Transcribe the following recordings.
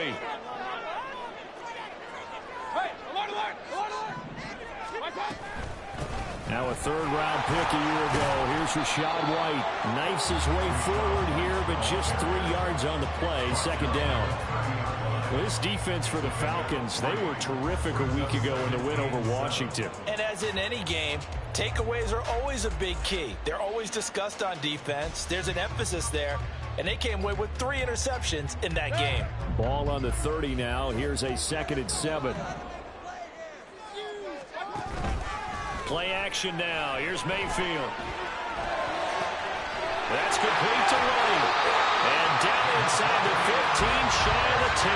play. Now a third-round pick a year ago. Here's Rashad White. Knifes his way forward here, but just 3 yards on the play. Second down. Well, this defense for the Falcons, they were terrific a week ago in the win over Washington. And as in any game, takeaways are always a big key. They're always discussed on defense. There's an emphasis there, and they came away with 3 interceptions in that game. Ball on the 30 now. Here's a 2nd and 7. Play action now. Here's Mayfield. That's complete to White. And down inside the 15, shy of the 10.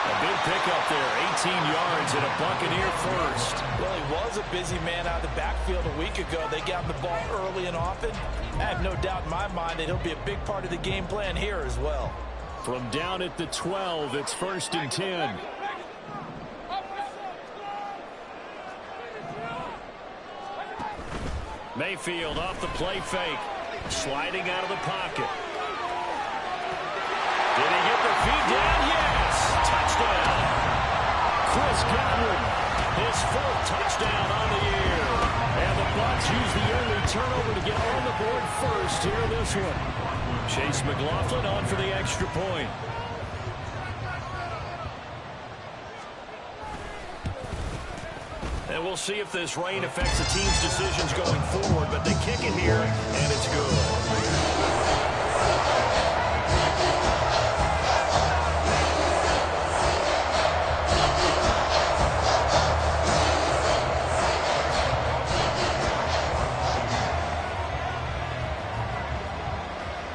A big pickup there, 18 yards and a Buccaneer first. Well, he was a busy man out of the backfield a week ago. They got him the ball early and often. I have no doubt in my mind that he'll be a big part of the game plan here as well. From down at the 12, it's 1st and 10. Mayfield off the play fake. Sliding out of the pocket. Did he get the feet down? Yes! Touchdown! Chris Godwin, his 4th touchdown on the year. And the Bucs use the early turnover to get on the board first here in this one. Chase McLaughlin on for the extra point. And we'll see if this rain affects the team's decisions going forward, but they kick it here, and it's good.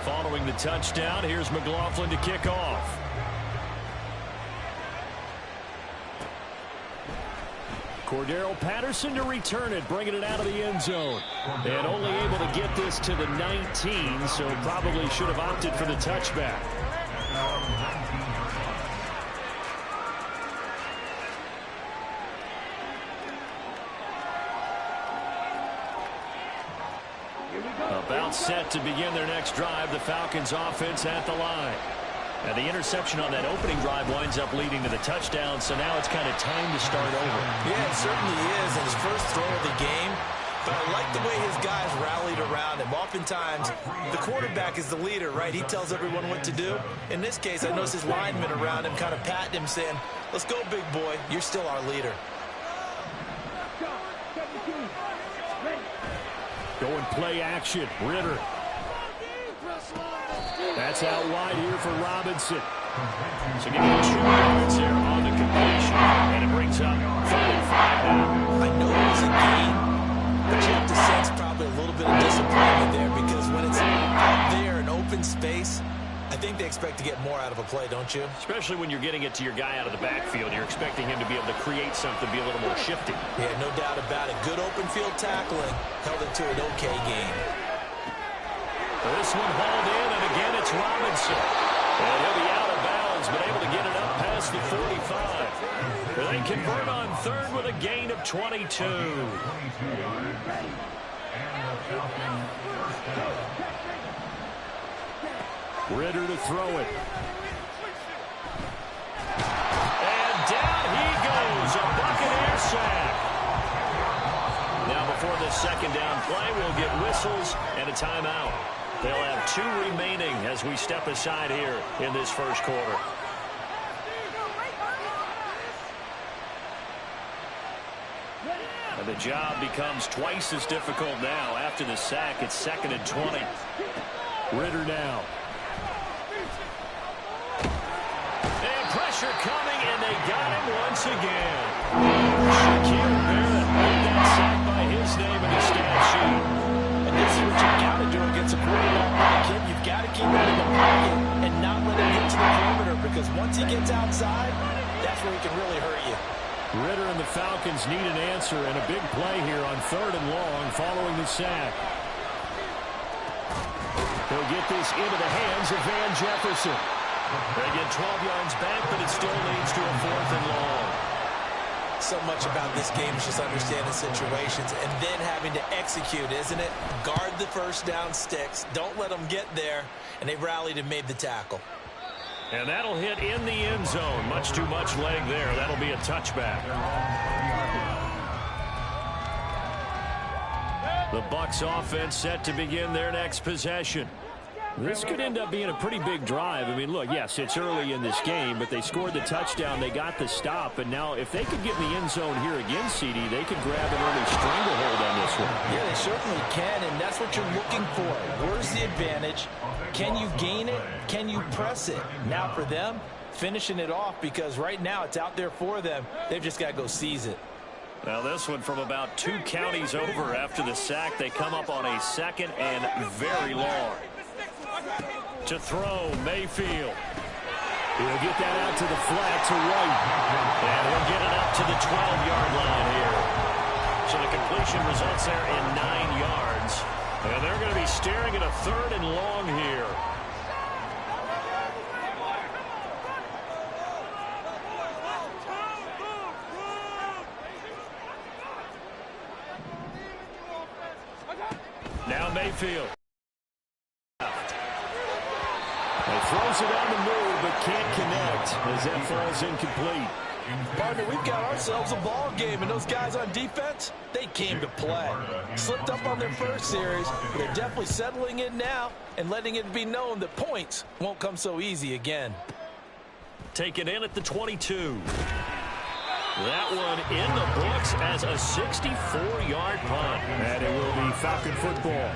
Following the touchdown, here's McLaughlin to kick off. Cordero Patterson to return it, bringing it out of the end zone. And only able to get this to the 19, so probably should have opted for the touchback. About set to begin their next drive. The Falcons offense at the line. And the interception on that opening drive winds up leading to the touchdown, so now it's kind of time to start over. Yeah, it certainly is in his first throw of the game. But I like the way his guys rallied around him. Oftentimes, the quarterback is the leader, right? He tells everyone what to do. In this case, I noticed his linemen around him kind of patting him, saying, "Let's go, big boy. You're still our leader." Going play action. Ritter. That's out wide here for Robinson. So give him 2 yards there on the completion. And it brings up 35 now. I know it was a gain, but you have to sense probably a little bit of disappointment there because when it's out there in open space, I think they expect to get more out of a play, don't you? Especially when you're getting it to your guy out of the backfield. You're expecting him to be able to create something, be a little more shifty. Yeah, no doubt about it. Good open field tackling held it to an okay game. This one hauled in, and again it's Robinson. And he'll be out of bounds, but able to get it up past the 45. They convert on 3rd with a gain of 22. Ritter to throw it. And down he goes, a Buccaneer sack. Now before this 2nd down play, we'll get whistles and a timeout. They'll have 2 remaining as we step aside here in this first quarter. And the job becomes twice as difficult now. After the sack, it's 2nd and 20. Ritter now. And pressure coming, and they got him once again. Shaquille Barrett made that sack by his name in the stat sheet. And this is what you've got to do against a quarterback like him. You've got to keep him in the pocket and not let him get to the perimeter because once he gets outside, that's where he can really hurt you. Ritter and the Falcons need an answer and a big play here on 3rd and long following the sack. They'll get this into the hands of Van Jefferson. They get 12 yards back, but it still leads to a 4th and long. So much about this game is just understanding situations and then having to execute, isn't it? Guard the first down sticks. Don't let them get there. And they rallied and made the tackle. And that'll hit in the end zone. Much too much leg there. That'll be a touchback. The Bucs offense set to begin their next possession. This could end up being a pretty big drive. I mean, look, yes, it's early in this game, but they scored the touchdown. They got the stop. And now if they could get in the end zone here again, CD, they could grab an early stranglehold on this one. Yeah, they certainly can, and that's what you're looking for. Where's the advantage? Can you gain it? Can you press it? Now for them, finishing it off, because right now it's out there for them. They've just got to go seize it. Now this one from about 2 counties over after the sack. They come up on a 2nd and very long. To throw, Mayfield. He'll get that out to the flat to White. And he'll get it up to the 12-yard line here. So the completion results there in 9 yards. And they're going to be staring at a 3rd and long here. Now Mayfield. Throws it on the move, but can't connect as that falls incomplete. Partner, we've got ourselves a ball game, and those guys on defense, they came to play. Slipped up on their first series, but they're definitely settling in now and letting it be known that points won't come so easy again. Taken in at the 22. That one in the books as a 64-yard punt. And it will be Falcon football.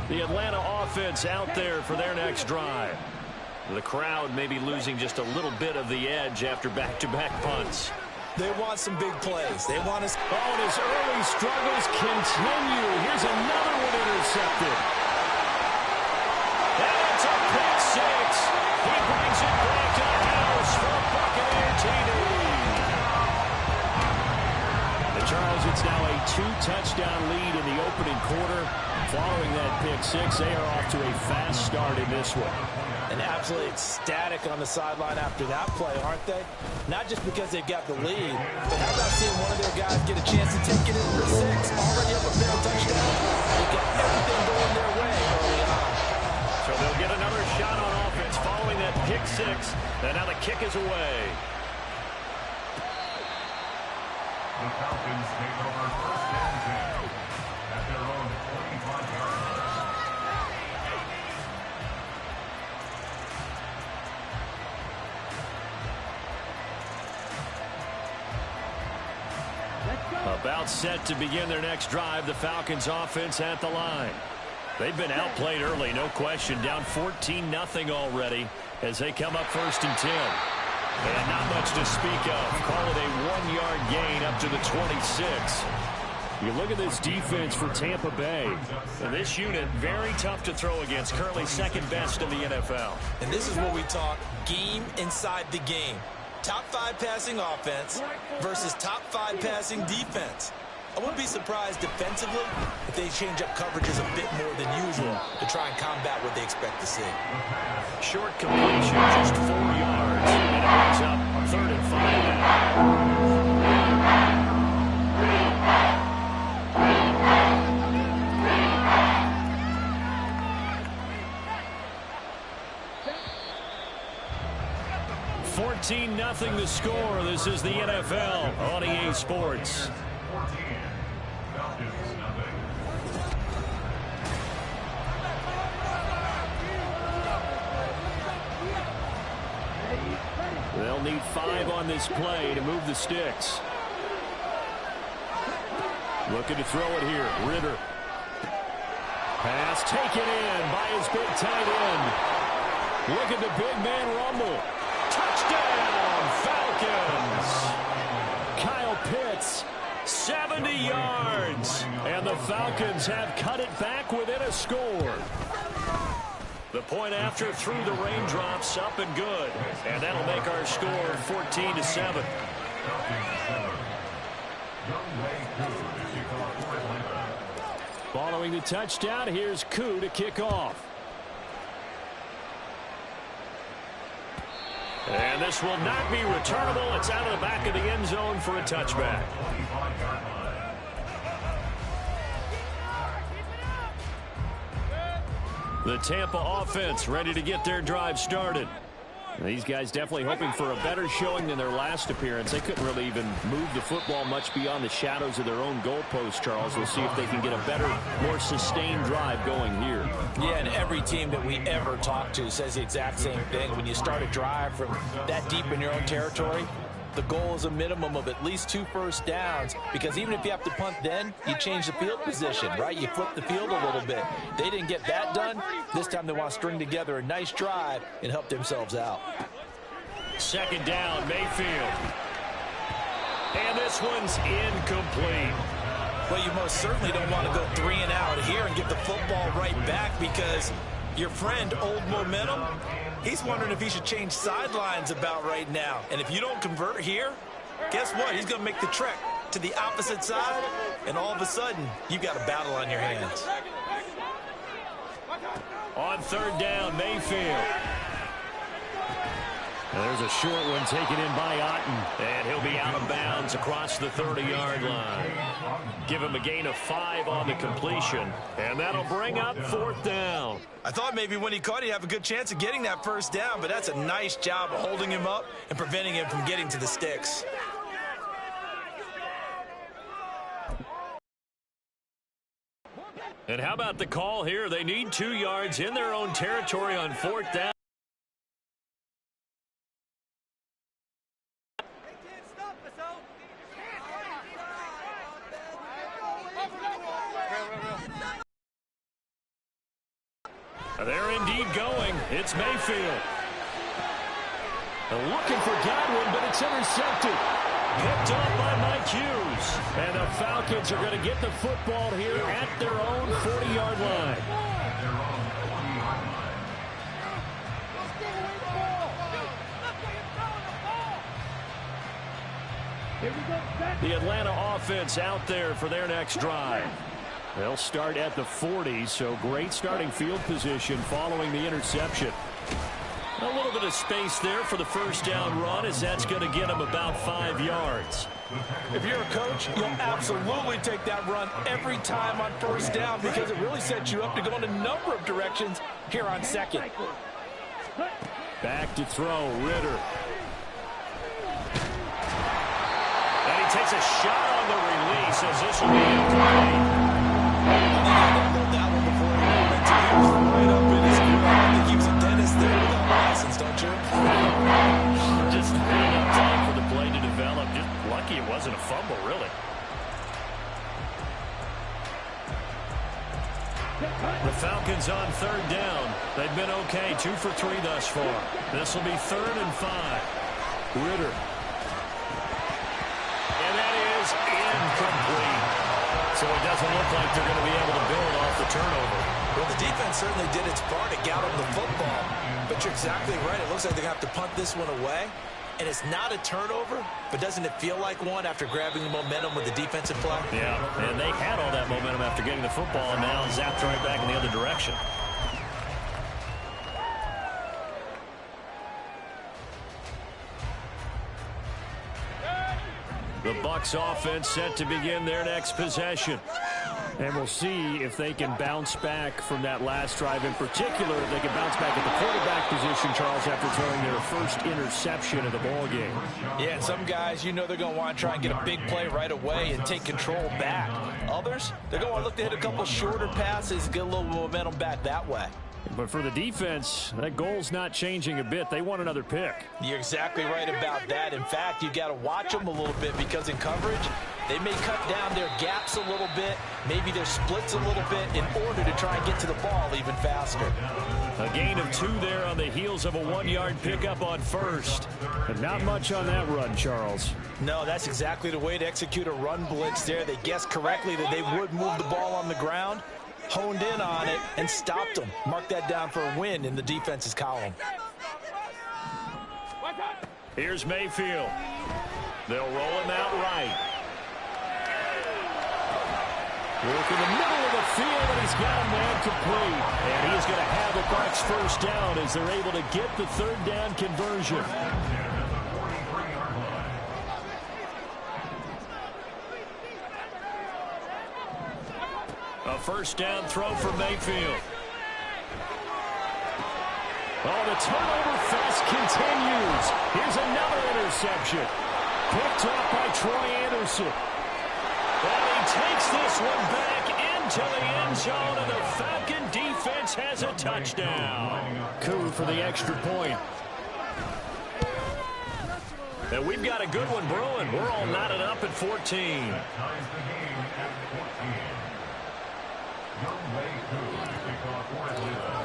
The Atlanta offense out there for their next drive. The crowd may be losing just a little bit of the edge after back-to-back punts. They want some big plays. They want us. Oh, and his early struggles continue. Here's another one intercepted. And it's a pick six. He brings it back to the house for Buccaneer TD. Charles, it's now a 2-touchdown lead in the opening quarter. Following that pick six, they are off to a fast start in this one. And absolutely ecstatic on the sideline after that play, aren't they? Not just because they've got the lead, but how about seeing one of their guys get a chance to take it in for 6? Already up a fair touchdown. They got everything going their way early on. So they'll get another shot on offense following that pick six. And now the kick is away. The Falcons take over 1st and 10 at their own 25-yard line. About set to begin their next drive, the Falcons offense at the line. They've been outplayed early, no question. Down 14-0 already as they come up 1st and 10. And not much to speak of. Call it a 1-yard gain up to the 26. You look at this defense for Tampa Bay. And this unit, very tough to throw against. Currently 2nd best in the NFL. And this is where we talk game inside the game. Top 5 passing offense versus top 5 passing defense. I wouldn't be surprised defensively if they change up coverages a bit more than usual to try and combat what they expect to see. Short completion, just 4 yards. And it brings up 3rd and 5 now. 14-0 the score. This is the NFL on EA Sports. 14. Falcons nothing. They'll need 5 on this play to move the sticks. Looking to throw it here. Ritter. Pass taken in by his big tight end. Look at the big man rumble. Touchdown, Falcons. Kyle Pitts, 70 yards. And the Falcons have cut it back within a score. The point after through the raindrops, up and good. And that'll make our score 14-7. Following the touchdown, here's Koo to kick off. And this will not be returnable. It's out of the back of the end zone for a touchback. The Tampa offense ready to get their drive started. These guys definitely hoping for a better showing than their last appearance. They couldn't really even move the football much beyond the shadows of their own goalpost, Charles. We'll see if they can get a better, more sustained drive going here. Yeah, and every team that we ever talk to says the exact same thing. When you start a drive from that deep in your own territory, the goal is a minimum of at least 2 first downs, because even if you have to punt then, you change the field position, right? You flip the field a little bit. They didn't get that done. This time they want to string together a nice drive and help themselves out. Second down, Mayfield. And this one's incomplete. Well, you most certainly don't want to go 3 and out here and give the football right back, because your friend, Old Momentum, he's wondering if he should change sidelines about right now. And if you don't convert here, guess what? He's going to make the trek to the opposite side, and all of a sudden, you've got a battle on your hands. On third down, Mayfield. And there's a short one taken in by Otten, and he'll be out of bounds across the 30-yard line. Give him a gain of 5 on the completion, and that'll bring up fourth down. I thought maybe when he caught it, he'd have a good chance of getting that first down, but that's a nice job of holding him up and preventing him from getting to the sticks. And how about the call here? They need 2 yards in their own territory on fourth down. They're indeed going. It's Mayfield. They're looking for Godwin, but it's intercepted. Picked up by Mike Hughes. And the Falcons are going to get the football here at their own 40-yard line. The Atlanta offense out there for their next drive. They'll start at the 40, so great starting field position following the interception. A little bit of space there for the first down run, as that's going to get them about 5 yards. If you're a coach, you'll absolutely take that run every time on first down, because it really sets you up to go in a number of directions here on second. Back to throw, Ritter. And he takes a shot on the release, as this will be incomplete. That one before he went to use right up in his grill. I think he was a dentist there without a license, don't you? Just enough time for the play to develop. Just lucky it wasn't a fumble, really. The Falcons on third down. They've been okay, 2 for 3 thus far. This will be 3rd and 5. Ritter. And that is incomplete. So it doesn't look like they're going to be able to build off the turnover. Well, the defense certainly did its part to gather the football. But you're exactly right. It looks like they're going to have to punt this one away. And it's not a turnover, but doesn't it feel like one after grabbing the momentum with the defensive play? Yeah, and they had all that momentum after getting the football, and now zapped right back in the other direction. The Bucs offense set to begin their next possession. And we'll see if they can bounce back from that last drive. In particular, if they can bounce back at the quarterback position, Charles, after throwing their first interception of the ball game. Yeah, and some guys, you know they're going to want to try and get a big play right away and take control back. Others, they're going to want to look to hit a couple shorter passes, get a little momentum back that way. But for the defense, that goal's not changing a bit. They want another pick. You're exactly right about that. In fact, you got to watch them a little bit, because in coverage, they may cut down their gaps a little bit, maybe their splits a little bit, in order to try and get to the ball even faster. A gain of 2 there on the heels of a 1-yard pickup on first. But not much on that run, Charles. No, that's exactly the way to execute a run blitz there. They guessed correctly that they would move the ball on the ground, honed in on it, and stopped them. Mark that down for a win in the defense's column. Here's Mayfield. They'll roll him out right. Work in the middle of the field, and he's got a man complete. And he's going to have a Bucs first down as they're able to get the third down conversion. A first down throw for Mayfield. Oh, the turnover fest continues. Here's another interception. Picked up by Troy Anderson. And he takes this one back into the end zone, and the Falcon defense has a touchdown. Coup for the extra point. And we've got a good one brewing. We're all knotted up at 14.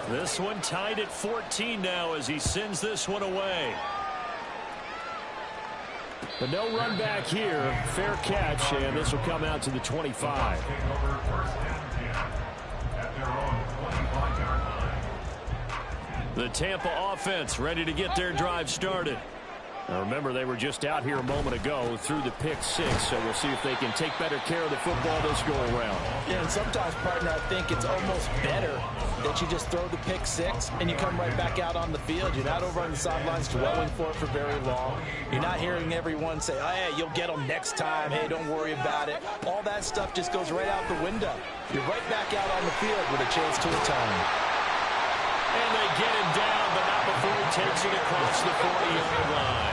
This one tied at 14 now as he sends this one away. But no run back here. Fair catch, and this will come out to the 25. The Tampa offense ready to get their drive started. Now remember, they were just out here a moment ago through the pick six, so we'll see if they can take better care of the football this go-around. Yeah, and sometimes, partner, I think it's almost better that you just throw the pick six and you come right back out on the field. You're not over on the sidelines dwelling for it for very long. You're not hearing everyone say, oh, hey, you'll get them next time. Hey, don't worry about it. All that stuff just goes right out the window. You're right back out on the field with a chance to atone. And they get him down, but not before he takes it across the 40-yard line.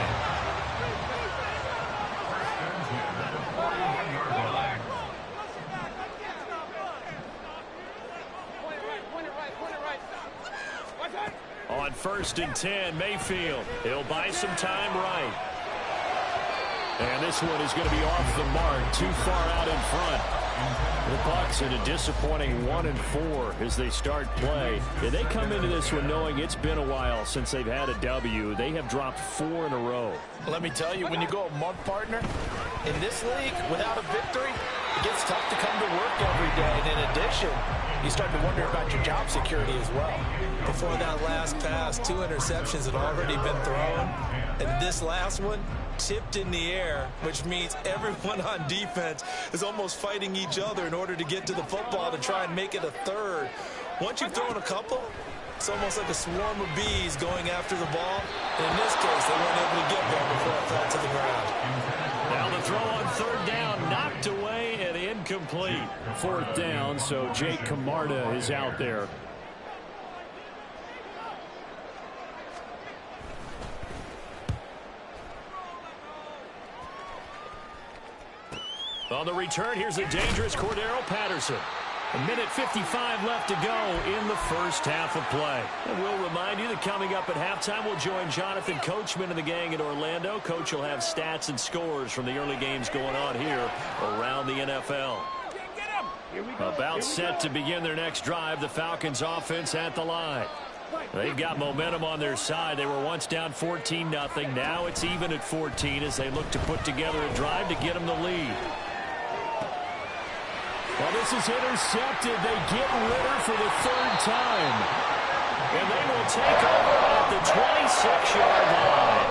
On 1st and 10, Mayfield. He'll buy some time right. And this one is going to be off the mark, too far out in front. The Bucs in a disappointing 1-4 as they start play. And they come into this one knowing it's been a while since they've had a W. They have dropped 4 in a row. Let me tell you, when you go a month, partner, in this league, without a victory, it gets tough to come to work every day. And in addition, you start to wonder about your job security as well. Before that last pass, 2 interceptions had already been thrown. And this last one, tipped in the air, which means everyone on defense is almost fighting each other in order to get to the football to try and make it a third. Once you've thrown a couple, it's almost like a swarm of bees going after the ball. And in this case, they weren't able to get there before it fell to the ground. Now the throw on 3rd down, knocked away and incomplete. 4th down, so Jake Camarda is out there. On the return, here's a dangerous Cordero Patterson. 1:55 left to go in the first half of play. And we'll remind you that coming up at halftime, we'll join Jonathan Coachman and the gang in Orlando. Coach will have stats and scores from the early games going on here around the NFL. About set to begin their next drive, the Falcons offense at the line. They've got momentum on their side. They were once down 14-0. Now it's even at 14 as they look to put together a drive to get them the lead. Well, this is intercepted. They get Ritter for the 3rd time. And they will take over at the 26-yard line.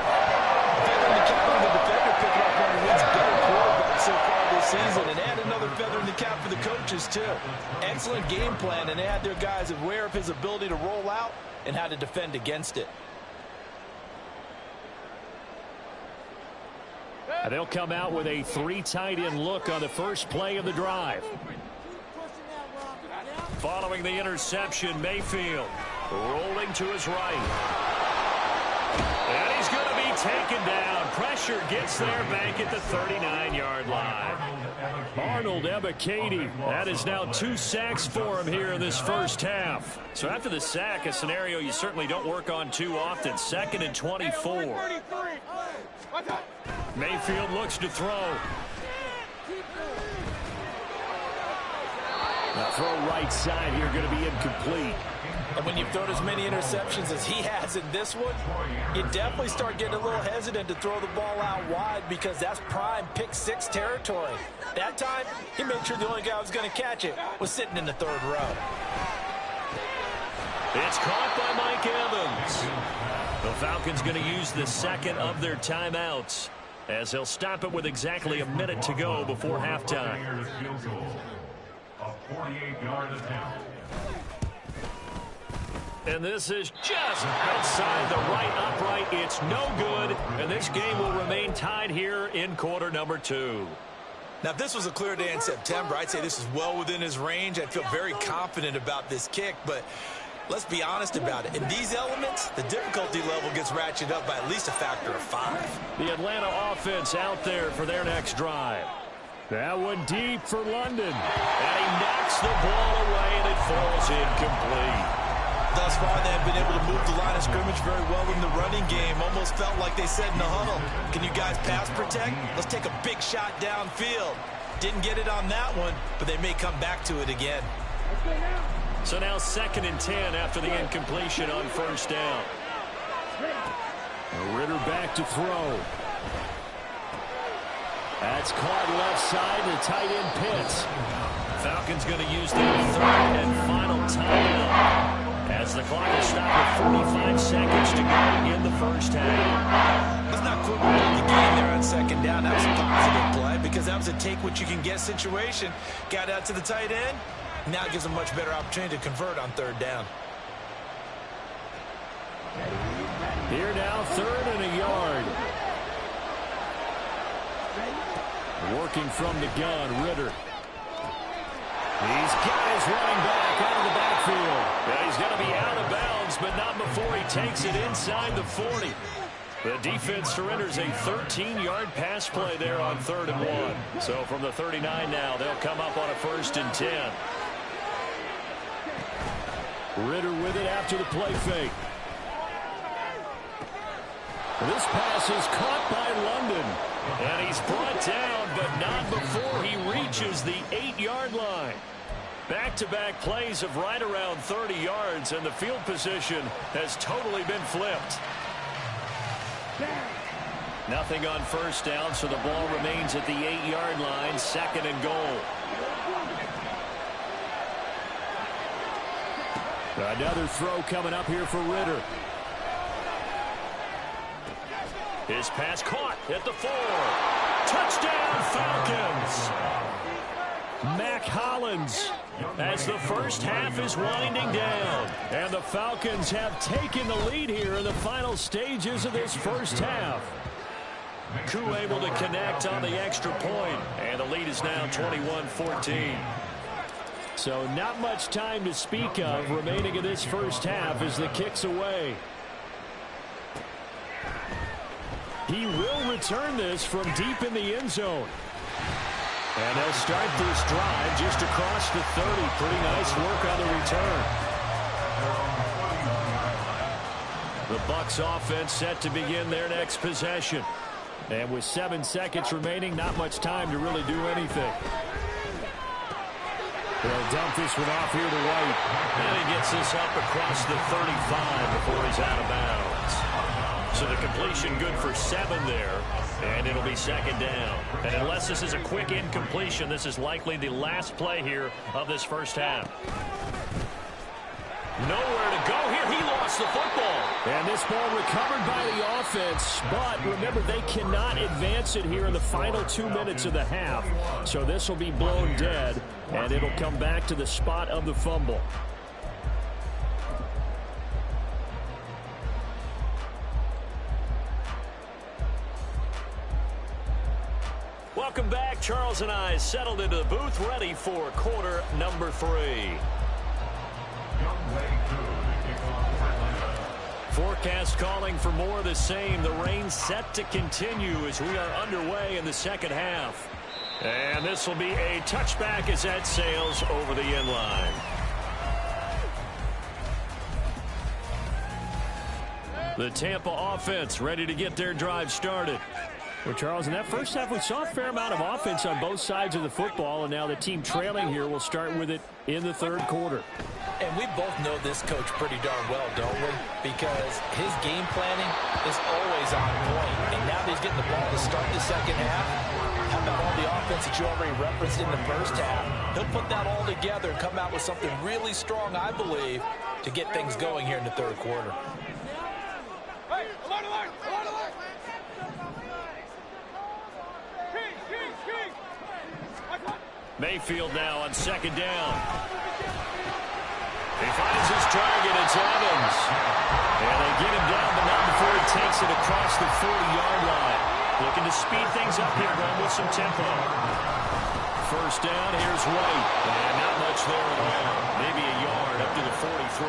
Feather in the cap for the defender, picking up one of Lee's better quarterbacks so far this season. And add another feather in the cap for the coaches, too. Excellent game plan, and they had their guys aware of his ability to roll out and how to defend against it. They'll come out with a 3 tight end look on the first play of the drive. Following the interception, Mayfield rolling to his right. And he's going to be taken down. Pressure gets there back at the 39-yard line. Arnold Ebiketie. That is now 2 sacks for him here in this first half. So after the sack, a scenario you certainly don't work on too often. 2nd and 24. Mayfield looks to throw. The throw right side here going to be incomplete. And when you've thrown as many interceptions as he has in this one, you definitely start getting a little hesitant to throw the ball out wide because that's prime pick 6 territory. That time, he made sure the only guy who was going to catch it was sitting in the 3rd row. It's caught by Mike Evans. The Falcons going to use the 2nd of their timeouts as they'll stop it with exactly a minute to go before halftime. A 48-yard attempt. And this is just outside the right upright. It's no good, and this game will remain tied here in quarter number 2. Now, if this was a clear day in September, I'd say this is well within his range. I'd feel very confident about this kick, but Let's be honest about it. In these elements, the difficulty level gets ratcheted up by at least a factor of 5. The Atlanta offense out there for their next drive. That one deep for London. And he knocks the ball away, and it falls incomplete. Thus far, they have been able to move the line of scrimmage very well in the running game. Almost felt like they said in the huddle, can you guys pass protect? Let's take a big shot downfield. Didn't get it on that one, but they may come back to it again. So now 2nd and 10 after the incompletion on first down. Ritter back to throw. That's caught left side. The tight end Pitts. Falcons going to use their 3rd and final timeout as the clock is stopped with 45 seconds to go in the first half. Let's not quibble with the game there on 2nd down. That was a positive play because that was a take-what-you-can-get situation. Got out to the tight end. Now it gives them a much better opportunity to convert on 3rd down. Here now, 3rd and a yard. Working from the gun, Ritter. He's got his running back out of the backfield. Yeah, he's going to be out of bounds, but not before he takes it inside the 40. The defense surrenders a 13-yard pass play there on 3rd and 1. So from the 39 now, they'll come up on a 1st and 10. Ritter with it after the play fake. This pass is caught by London. And he's brought down, but not before he reaches the 8-yard line. Back-to-back plays of right around 30 yards, and the field position has totally been flipped. Nothing on first down, so the ball remains at the 8-yard line, 2nd and goal. Another throw coming up here for Ritter. His pass caught at the 4. Touchdown, Falcons! Mac Hollins as the first half is winding down. And the Falcons have taken the lead here in the final stages of this first half. Koo able to connect on the extra point, and the lead is now 21-14. So not much time to speak of remaining in this first half as the kick's away. He will return this from deep in the end zone. And they'll start this drive just across the 30. Pretty nice work on the return. The Bucs offense set to begin their next possession. And with 7 seconds remaining, not much time to really do anything. They'll dump this one off here to White. And he gets this up across the 35 before he's out of bounds. So the completion good for 7 there, and it'll be 2nd down. And unless this is a quick incompletion, this is likely the last play here of this first half. Nowhere to go here. He lost the football. And this ball recovered by the offense, but remember, they cannot advance it here in the final 2 minutes of the half. So this will be blown dead, and it'll come back to the spot of the fumble. Welcome back. Charles and I settled into the booth, ready for quarter number 3. Forecast calling for more of the same. The rain set to continue as we are underway in the second half. And this will be a touchback as that sails over the end line. The Tampa offense ready to get their drive started. Well, Charles, in that first half, we saw a fair amount of offense on both sides of the football, and now the team trailing here will start with it in the third quarter. And we both know this coach pretty darn well, don't we? Because his game planning is always on point. And now that he's getting the ball to start the second half, how about all the offense that you already referenced in the first half? He'll put that all together and come out with something really strong, I believe, to get things going here in the third quarter. Mayfield now on 2nd down. He finds his target. It's Evans. And they get him down, but not before he takes it across the 40-yard line. Looking to speed things up here, going with some tempo. first down. Here's White. And not much there at all. Maybe a yard up to the 43.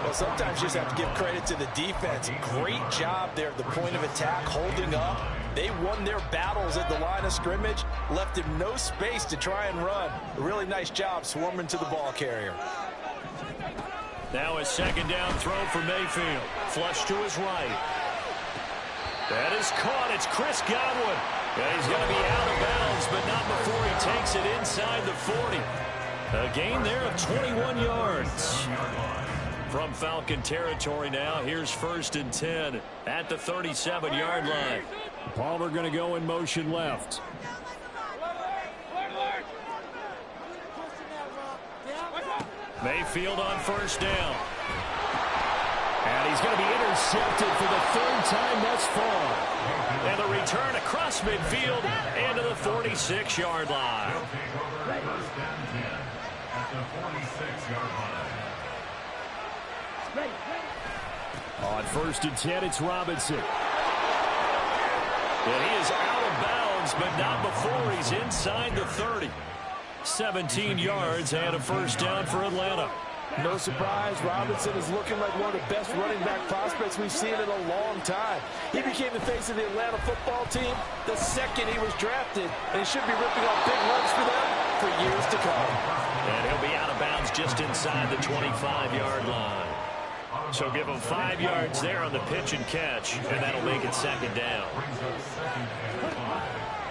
Well, sometimes you just have to give credit to the defense. Great job there at the point of attack, holding up. They won their battles at the line of scrimmage, left him no space to try and run. A really nice job swarming to the ball carrier. Now a second down throw for Mayfield. Flush to his right. That is caught. It's Chris Godwin. And he's going to be out of bounds, but not before he takes it inside the 40. A gain there of 21 yards. From Falcon territory now, here's 1st and 10 at the 37-yard line. Palmer going to go in motion left. Mayfield on first down. And he's going to be intercepted for the 3rd time thus far. And the return across midfield into the 46-yard line. On 1st and 10, it's Robinson. And he is out of bounds, but not before he's inside the 30. 17 yards and a first down for Atlanta. No surprise, Robinson is looking like one of the best running back prospects we've seen in a long time. He became the face of the Atlanta football team the second he was drafted, and he should be ripping off big runs for them for years to come. And he'll be out of bounds just inside the 25-yard line. So give him 5 yards there on the pitch and catch, and that'll make it second down.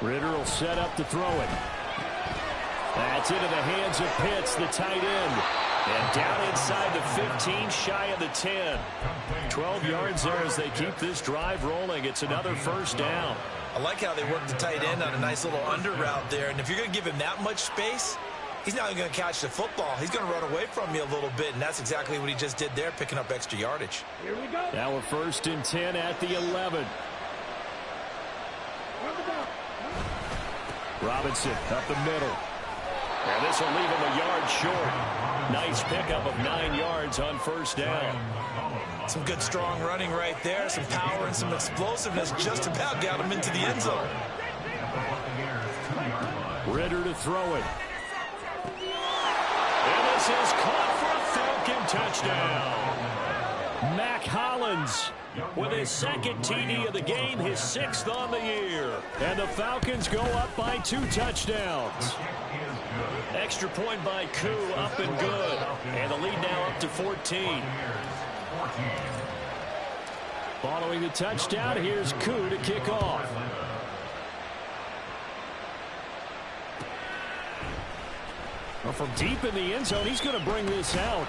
Ritter will set up to throw it. That's into the hands of Pitts, the tight end. And down inside the 15, shy of the 10. 12 yards there as they keep this drive rolling. It's another first down. I like how they work the tight end on a nice little under route there. And if you're going to give him that much space, he's not even going to catch the football. He's going to run away from you a little bit, and that's exactly what he just did there, picking up extra yardage. Here we go. Now we're 1st and 10 at the 11. Robinson up the middle. And this will leave him a yard short. Nice pickup of 9 yards on first down. Some good strong running right there. Some power and some explosiveness just about got him into the end zone. Ritter to throw it. And this is caught for a Falcon touchdown. Mac Hollins with his 2nd TD of the game, his 6th on the year. And the Falcons go up by 2 touchdowns. Extra point by Koo, up and good. And the lead now up to 14. Following the touchdown, here's Koo to kick off. Well, from deep in the end zone, he's going to bring this out.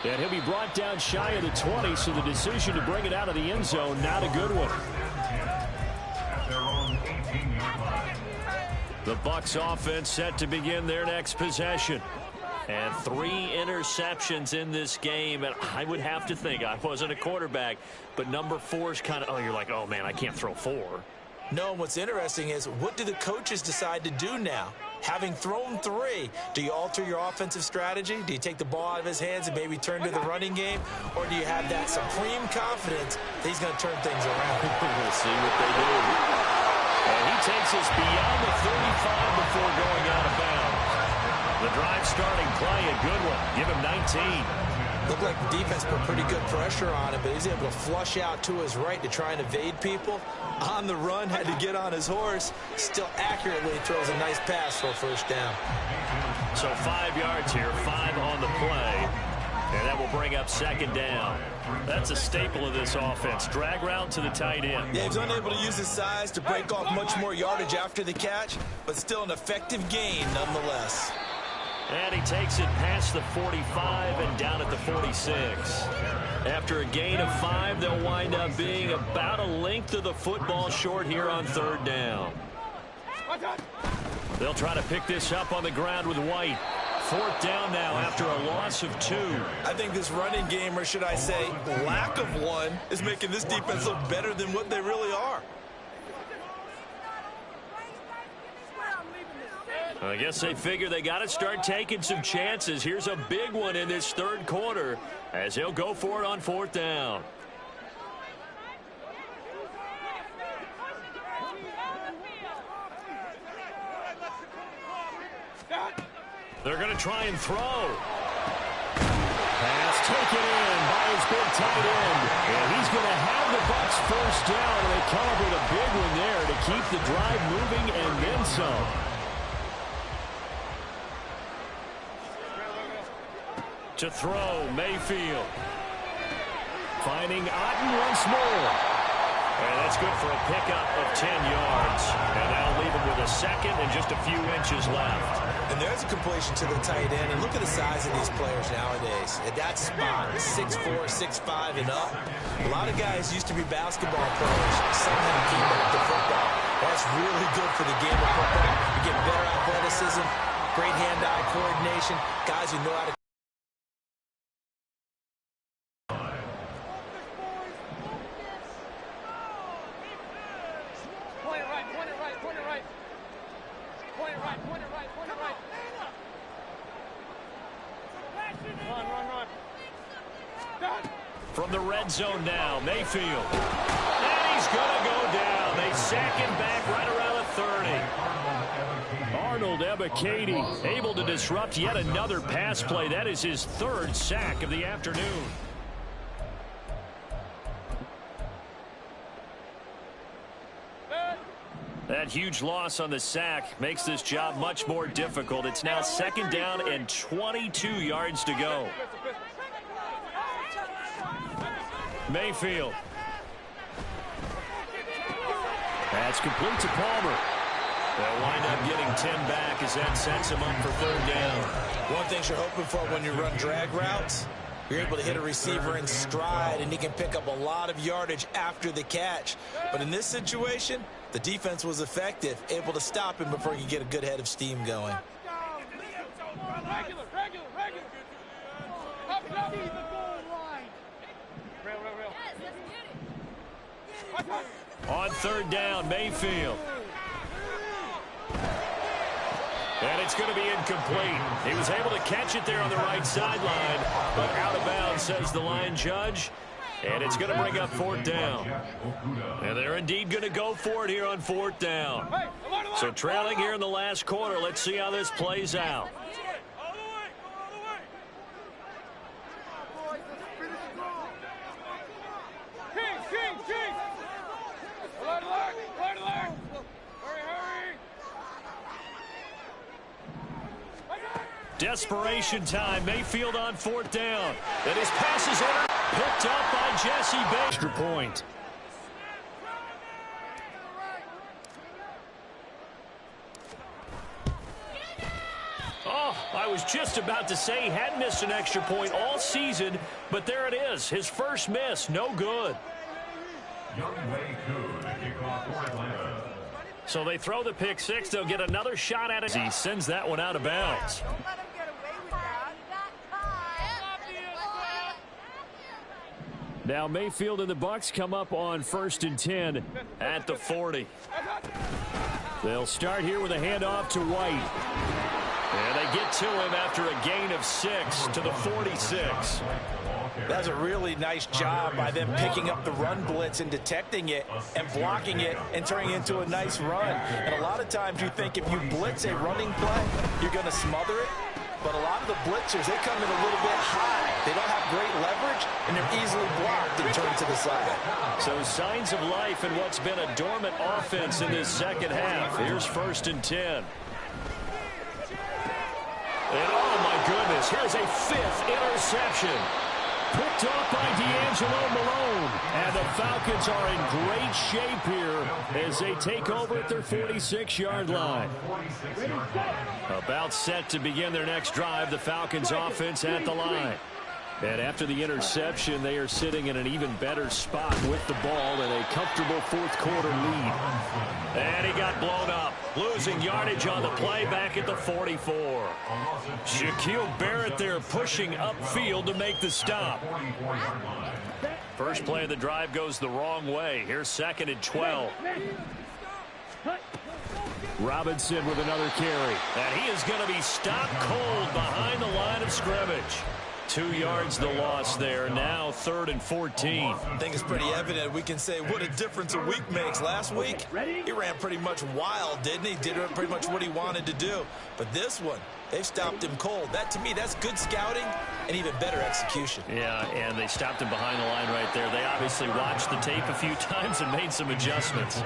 And he'll be brought down shy of the 20, so the decision to bring it out of the end zone, not a good one. The Bucs offense set to begin their next possession. And 3 interceptions in this game. And I would have to think, I wasn't a quarterback, but number 4 is kind of, oh, you're like, oh, man, I can't throw 4. No, what's interesting is, what do the coaches decide to do now? Having thrown 3, do you alter your offensive strategy? Do you take the ball out of his hands and maybe turn to the running game? Or do you have that supreme confidence that he's going to turn things around? We'll see what they do. And he takes us beyond the 35 before going out of bounds. The drive starting play, a good one. Give him 19. Looked like the defense put pretty good pressure on him, but he's able to flush out to his right to try and evade people. On the run, had to get on his horse. Still accurately throws a nice pass for a first down. So 5 yards here, 5 on the play. And that will bring up second down. That's a staple of this offense. Drag route to the tight end. Yeah, he's unable to use his size to break off much more yardage after the catch, but still an effective gain nonetheless. And he takes it past the 45 and down at the 46. After a gain of 5, they'll wind up being about a length of the football short here on 3rd down. They'll try to pick this up on the ground with White. 4th down now after a loss of 2. I think this running game, or should I say lack of one, is making this defense look better than what they really are. I guess they figure they got to start taking some chances. Here's a big one in this 3rd quarter as he'll go for it on 4th down. They're going to try and throw. Pass taken in by his big tight end. And he's going to have the Bucs first down, and they come up with a big one there to keep the drive moving and then some. To throw, Mayfield. Finding Otten once more. And that's good for a pickup of 10 yards. And that'll leave him with a second and just a few inches left. And there's a completion to the tight end. And look at the size of these players nowadays. At that spot, 6'4", 6'5", and up. A lot of guys used to be basketball players. Somehow keep up the football. That's really good for the game of football. You get better athleticism, great hand-eye coordination, guys who know how to. From the red zone now, Mayfield. And he's going to go down. They sack him back right around the 30. Arnold Ebiketie able to disrupt yet another pass play. That is his third sack of the afternoon. That huge loss on the sack makes this job much more difficult. It's now second down and 22 yards to go. Mayfield. That's complete to Palmer. They'll wind up getting 10 back as that sets him up for third down. One thing you're hoping for when you run drag routes, you're able to hit a receiver in stride, and he can pick up a lot of yardage after the catch. But in this situation, the defense was effective, able to stop him before he could get a good head of steam going. On third down, Mayfield. And it's going to be incomplete. He was able to catch it there on the right sideline, but out of bounds, says the line judge. And it's going to bring up fourth down. And they're indeed going to go for it here on fourth down. So trailing here in the last quarter, let's see how this plays out. Desperation time. Mayfield on fourth down. And his pass is picked up by Jesse Bates. Extra point. Oh, I was just about to say he hadn't missed an extra point all season, but there it is. His first miss. No good. So they throw the pick six. They'll get another shot at it. He sends that one out of bounds. Now Mayfield and the Bucs come up on 1st and 10 at the 40. They'll start here with a handoff to White. And they get to him after a gain of 6 to the 46. That's a really nice job by them picking up the run blitz and detecting it and blocking it and turning it into a nice run. And a lot of times you think if you blitz a running play, you're going to smother it. But a lot of the blitzers, they come in a little bit high. They don't have great leverage, and they're easily blocked and turned to the side. So signs of life in what's been a dormant offense in this second half. Here's 1st and 10. And oh my goodness, here's a 5th interception. Picked off by D'Angelo Malone. And the Falcons are in great shape here as they take over at their 46-yard line. About set to begin their next drive, the Falcons offense at the line. And after the interception, they are sitting in an even better spot with the ball in a comfortable fourth-quarter lead. And he got blown up, losing yardage on the play back at the 44. Shaquille Barrett there pushing upfield to make the stop. First play of the drive goes the wrong way. Here's 2nd and 12. Robinson with another carry. And he is going to be stopped cold behind the line of scrimmage. 2 yards the loss there. Now 3rd and 14. I think it's pretty evident. We can say what a difference a week makes. Last week, he ran pretty much wild, didn't he? Did pretty much what he wanted to do. But this one, they've stopped him cold. That, to me, that's good scouting and even better execution. Yeah, and they stopped him behind the line right there. They obviously watched the tape a few times and made some adjustments.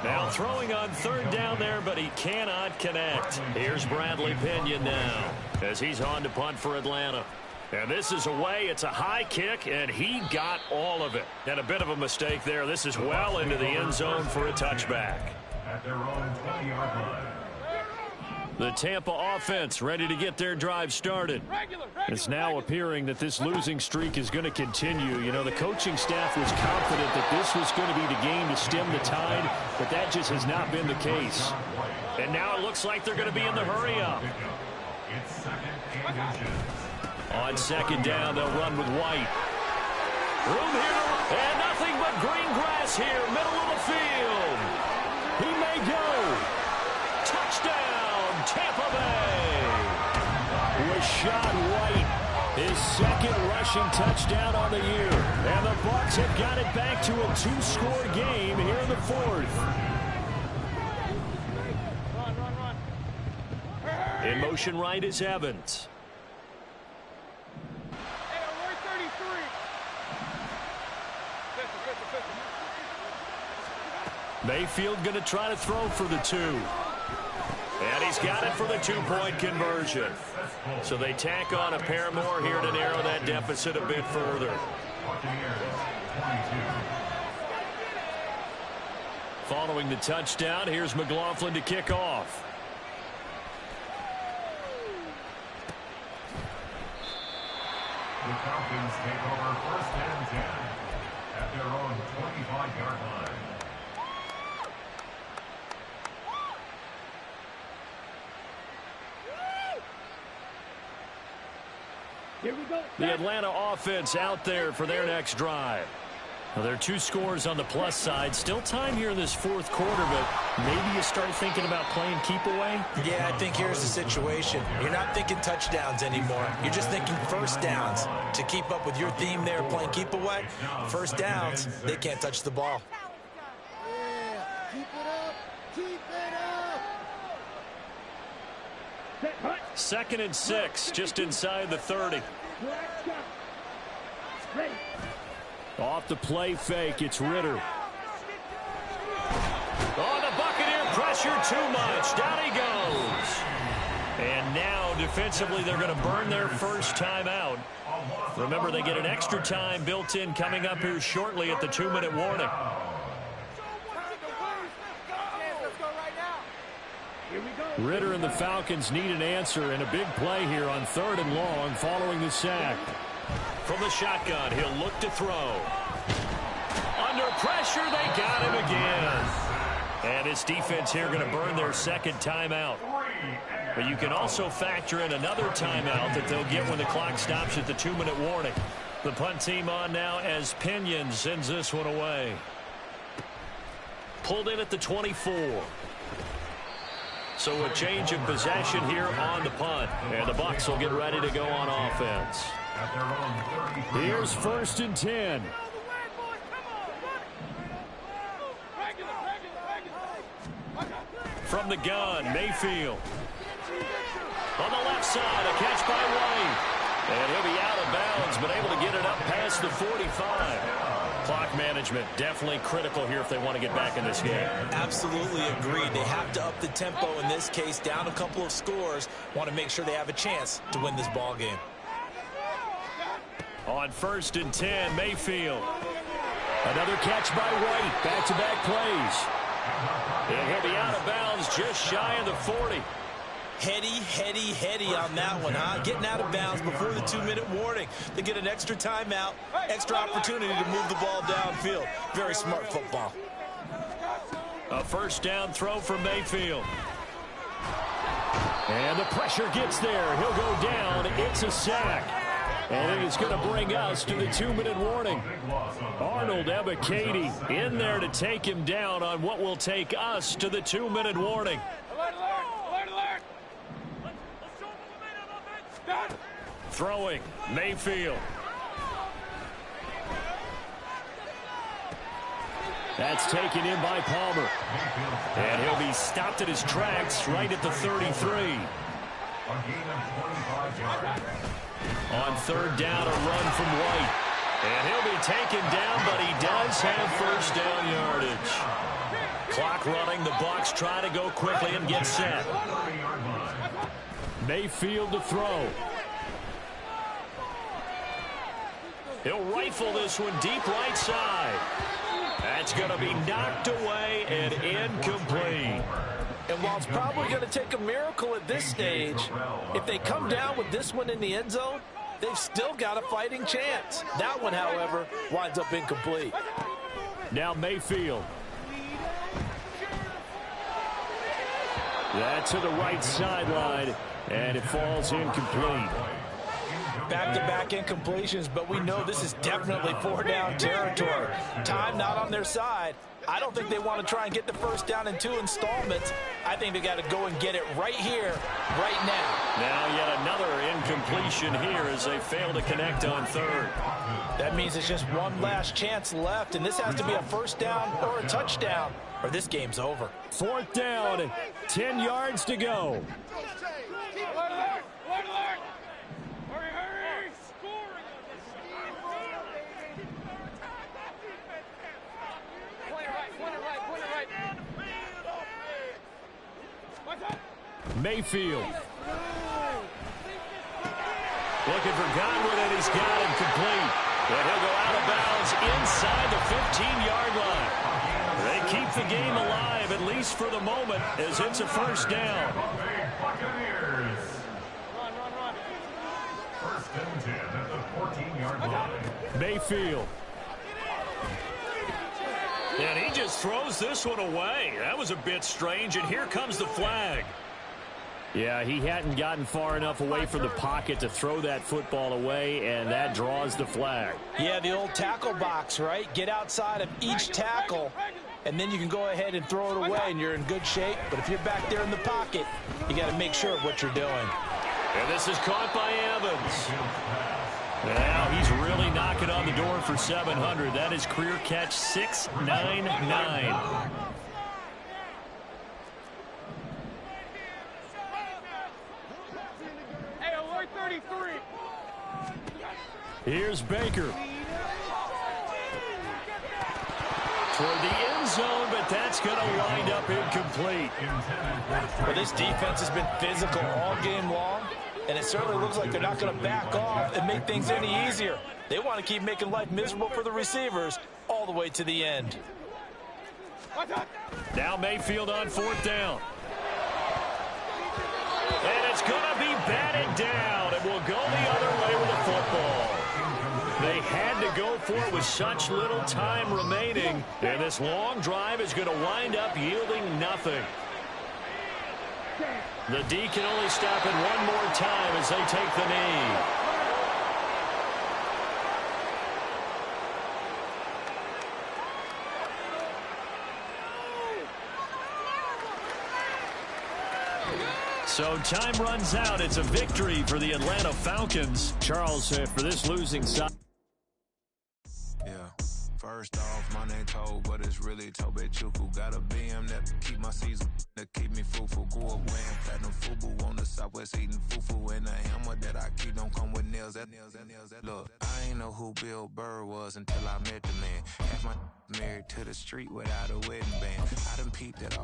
Now throwing on 3rd down there, but he cannot connect. Here's Bradley Pinion now as he's on to punt for Atlanta. And this is away. It's a high kick, and he got all of it. And a bit of a mistake there. This is well into the end zone for a touchback. At their own 20-yard line. The Tampa offense ready to get their drive started. It's now appearing that this losing streak is going to continue. You know, the coaching staff was confident that this was going to be the game to stem the tide, but that just has not been the case. And now it looks like they're going to be in the hurry-up. It's 2nd and inches. On 2nd down, they'll run with White. Room here, and nothing but green grass here, middle of the field. He may go. Touchdown, Tampa Bay. Rashad White, his 2nd rushing touchdown on the year. And the Bucs have got it back to a 2-score game here in the 4th. In motion right is Evans. Mayfield going to try to throw for the 2. And he's got it for the 2-point conversion. So they tack on a pair more here to narrow that deficit a bit further. Following the touchdown, here's McLaughlin to kick off. The Falcons take over 1st and 10 at their own 25-yard line. The Atlanta offense out there for their next drive. Well, there are 2 scores on the plus side. Still time here in this 4th quarter, but maybe you start thinking about playing keep away? Yeah, I think here's the situation. You're not thinking touchdowns anymore. You're just thinking 1st downs. To keep up with your theme there, playing keep away, 1st downs, they can't touch the ball. Yeah, keep it up. Keep it up. 2nd and 6, just inside the 30. Off the play fake, it's Ritter. Oh, the Buccaneer pressure too much. Down he goes. And now, defensively, they're going to burn their 1st timeout. Remember, they get an extra time built in coming up here shortly at the 2-minute warning. Ritter and the Falcons need an answer, and a big play here on 3rd and long following the sack. From the shotgun, he'll look to throw. Under pressure, they got him again. And his defense here going to burn their 2nd timeout. But you can also factor in another timeout that they'll get when the clock stops at the 2-minute warning. The punt team on now as Pinion sends this one away. Pulled in at the 24. So a change of possession here on the punt. And the Bucs will get ready to go on offense. Here's 1st and 10. From the gun, Mayfield. On the left side, a catch by White. And he'll be out of bounds, but able to get it up past the 45. Clock management definitely critical here if they want to get back in this game. Absolutely agreed. They have to up the tempo in this case, down a couple of scores. Want to make sure they have a chance to win this ball game. On 1st and 10, Mayfield. Another catch by White. Back-to-back plays. And he'll be out of bounds just shy of the 40. Heady on that one, huh? Getting out of bounds before the 2-minute warning. They get an extra timeout, extra opportunity to move the ball downfield. Very smart football. A 1st down throw from Mayfield. And the pressure gets there. He'll go down. It's a sack. And it is going to bring us to the 2-minute warning. Arnold Ebiketie in there to take him down on what will take us to the 2-minute warning. Throwing, Mayfield. That's taken in by Palmer. And he'll be stopped at his tracks right at the 33. On third down, a run from White. And he'll be taken down, but he does have first down yardage. Clock running, the Bucs try to go quickly and get set. Mayfield to throw. He'll rifle this one deep right side. That's going to be knocked away and incomplete. And while it's probably going to take a miracle at this stage, if they come down with this one in the end zone, they've still got a fighting chance. That one, however, winds up incomplete. Now Mayfield. That to the right sideline, and it falls incomplete. Back-to-back incompletions, but we know this is definitely four-down territory. Time not on their side. I don't think they want to try and get the first down in 2 installments. I think they got to go and get it right here, right now. Now yet another incompletion here as they fail to connect on third. That means it's just one last chance left, and this has to be a first down or a touchdown, or this game's over. Fourth down, 10 yards to go. Mayfield. Looking for Godwin, and he's got him complete. And he'll go out of bounds inside the 15-yard line. They keep the game alive, at least for the moment, as it's a first down. First and 10 at the 14-yard line. Mayfield. And he just throws this one away. That was a bit strange, and here comes the flag. Yeah, he hadn't gotten far enough away from the pocket to throw that football away, and that draws the flag. Yeah, the old tackle box, right? Get outside of each tackle, and then you can go ahead and throw it away, and you're in good shape. But if you're back there in the pocket, you got to make sure of what you're doing. And this is caught by Evans. Now he's really knocking on the door for 700. That is career catch 699. Here's Baker. Toward the end zone, but that's going to wind up incomplete. Well, this defense has been physical all game long, and it certainly looks like they're not going to back off and make things any easier. They want to keep making life miserable for the receivers all the way to the end. Now Mayfield on fourth down. And it's going to be batted down, and will go the other way with the football. They had to go for it with such little time remaining, and this long drive is going to wind up yielding nothing. The D can only stop it one more time as they take the knee. So time runs out. It's a victory for the Atlanta Falcons. Charles, for this losing side. First off, my name Toad, but it's really Tobe Chuku. Got a BM that keep my season, that keep me fufu. Grew up wearing platinum fubu on the Southwest eating fufu. And a hammer that I keep don't come with nails. Look, I ain't know who Bill Burr was until I met the man. Half my married to the street without a wedding band. I done peeped at all the